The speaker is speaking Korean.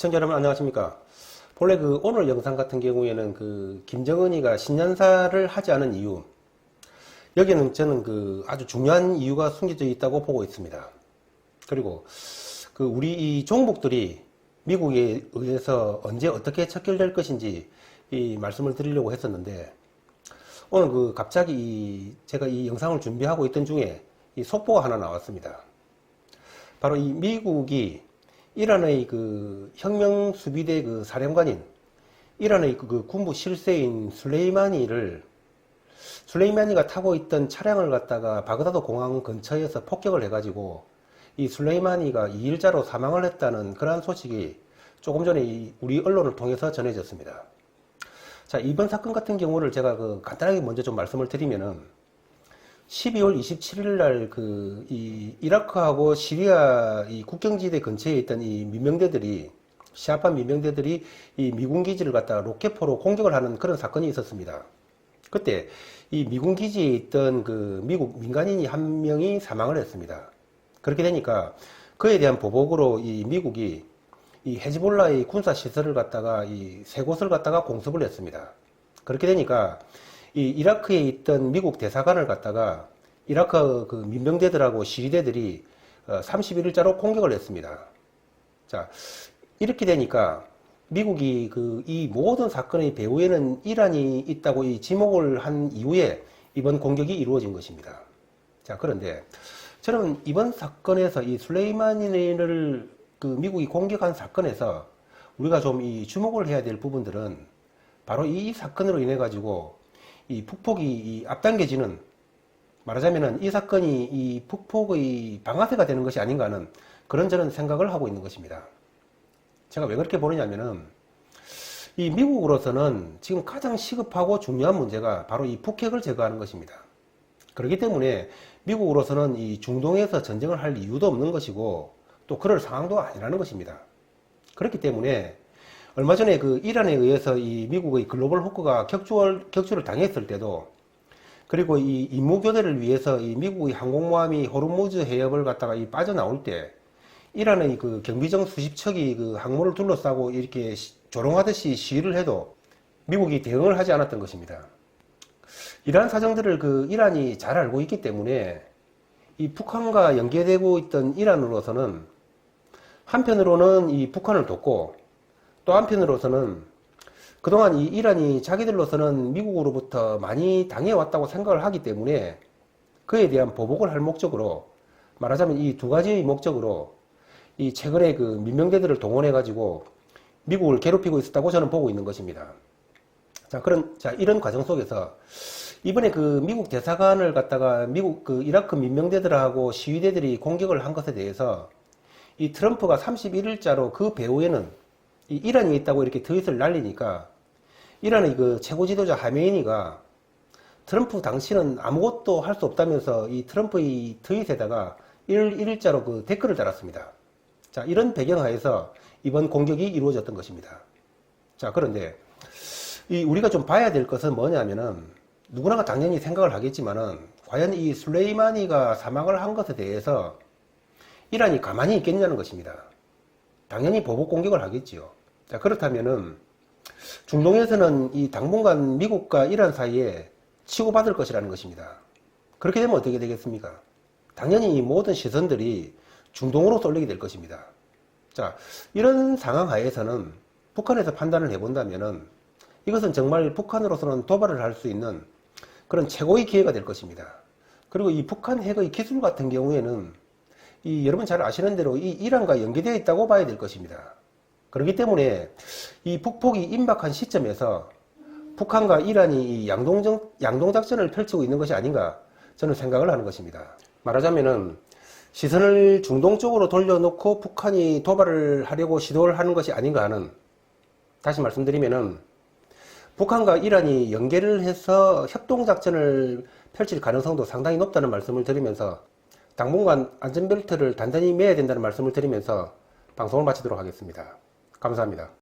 시청자 여러분 안녕하십니까. 본래 오늘 영상 같은 경우에는 김정은이가 신년사를 하지 않은 이유, 여기는 저는 아주 중요한 이유가 숨겨져 있다고 보고 있습니다. 그리고 우리 이 종북들이 미국에 의해서 언제 어떻게 척결될 것인지 이 말씀을 드리려고 했었는데, 오늘 갑자기 제가 이 영상을 준비하고 있던 중에 이 속보가 하나 나왔습니다. 바로 이 미국이 이란의 혁명수비대 사령관인, 이란의 군부 실세인 술레이마니가 타고 있던 차량을 갖다가 바그다드 공항 근처에서 폭격을 해가지고 이 술레이마니가 2일자로 사망을 했다는 그러한 소식이 조금 전에 우리 언론을 통해서 전해졌습니다. 자, 이번 사건 같은 경우를 제가 간단하게 먼저 좀 말씀을 드리면은, 12월 27일 날 이 이라크하고 시리아 이 국경지대 근처에 있던 이 민병대들이, 시아파 민병대들이 이 미군 기지를 갖다가 로켓포로 공격을 하는 그런 사건이 있었습니다. 그때 이 미군 기지에 있던 미국 민간인이 한 명이 사망을 했습니다. 그렇게 되니까 그에 대한 보복으로 이 미국이 이 헤즈볼라의 군사 시설을 갖다가 이 세 곳을 갖다가 공습을 했습니다. 그렇게 되니까 이 이라크에 있던 미국 대사관을 갖다가 이라크 민병대들하고 시리대들이 31일자로 공격을 했습니다. 자, 이렇게 되니까 미국이 이 모든 사건의 배후에는 이란이 있다고 이 지목을 한 이후에 이번 공격이 이루어진 것입니다. 자, 그런데 저는 이번 사건에서 이 술레이마니를 미국이 공격한 사건에서 우리가 좀 이 주목을 해야 될 부분들은 바로 이 사건으로 인해 가지고 이 북폭이 앞당겨지는, 말하자면은 이 사건이 이 북폭의 방아쇠가 되는 것이 아닌가 하는 그런 저는 생각을 하고 있는 것입니다. 제가 왜 그렇게 보느냐면은, 이 미국으로서는 지금 가장 시급하고 중요한 문제가 바로 이 북핵을 제거하는 것입니다. 그렇기 때문에 미국으로서는 이 중동에서 전쟁을 할 이유도 없는 것이고 또 그럴 상황도 아니라는 것입니다. 그렇기 때문에 얼마 전에 이란에 의해서 이 미국의 글로벌 호크가 격추를 당했을 때도, 그리고 이 임무 교대를 위해서 이 미국의 항공모함이 호르무즈 해협을 갖다가 빠져나올 때 이란의 경비정 수십 척이 항모를 둘러싸고 이렇게 조롱하듯이 시위를 해도 미국이 대응을 하지 않았던 것입니다. 이러한 사정들을 이란이 잘 알고 있기 때문에 이 북한과 연계되고 있던 이란으로서는 한편으로는 이 북한을 돕고, 또 한편으로서는 그동안 이 이란이 자기들로서는 미국으로부터 많이 당해왔다고 생각을 하기 때문에 그에 대한 보복을 할 목적으로, 말하자면 이 두 가지의 목적으로 이 최근에 민병대들을 동원해 가지고 미국을 괴롭히고 있었다고 저는 보고 있는 것입니다. 자, 이런 과정 속에서 이번에 미국 대사관을 갖다가 미국 이라크 민병대들하고 시위대들이 공격을 한 것에 대해서 이 트럼프가 31일자로 그 배후에는 이 이란이 있다고 이렇게 트윗을 날리니까, 이란의 최고 지도자 하메이니가 트럼프 당신은 아무것도 할 수 없다면서 이 트럼프의 트윗에다가 1일자로 댓글을 달았습니다. 자, 이런 배경하에서 이번 공격이 이루어졌던 것입니다. 자, 그런데 우리가 좀 봐야 될 것은 뭐냐면은, 누구나가 당연히 생각을 하겠지만은 과연 이 술레이마니가 사망을 한 것에 대해서 이란이 가만히 있겠냐는 것입니다. 당연히 보복 공격을 하겠지요. 자, 그렇다면은 중동에서는 이 당분간 미국과 이란 사이에 치고받을 것이라는 것입니다. 그렇게 되면 어떻게 되겠습니까? 당연히 이 모든 시선들이 중동으로 쏠리게 될 것입니다. 자, 이런 상황 하에서는 북한에서 판단을 해본다면은 이것은 정말 북한으로서는 도발을 할 수 있는 그런 최고의 기회가 될 것입니다. 그리고 이 북한 핵의 기술 같은 경우에는 여러분 잘 아시는 대로 이 이란과 연계되어 있다고 봐야 될 것입니다. 그렇기 때문에 이 북폭이 임박한 시점에서 북한과 이란이 이 양동작전을 펼치고 있는 것이 아닌가 저는 생각을 하는 것입니다. 말하자면은 시선을 중동 쪽으로 돌려놓고 북한이 도발을 하려고 시도를 하는 것이 아닌가 하는, 다시 말씀드리면은 북한과 이란이 연계를 해서 협동작전을 펼칠 가능성도 상당히 높다는 말씀을 드리면서 당분간 안전벨트를 단단히 매야 된다는 말씀을 드리면서 방송을 마치도록 하겠습니다. 감사합니다.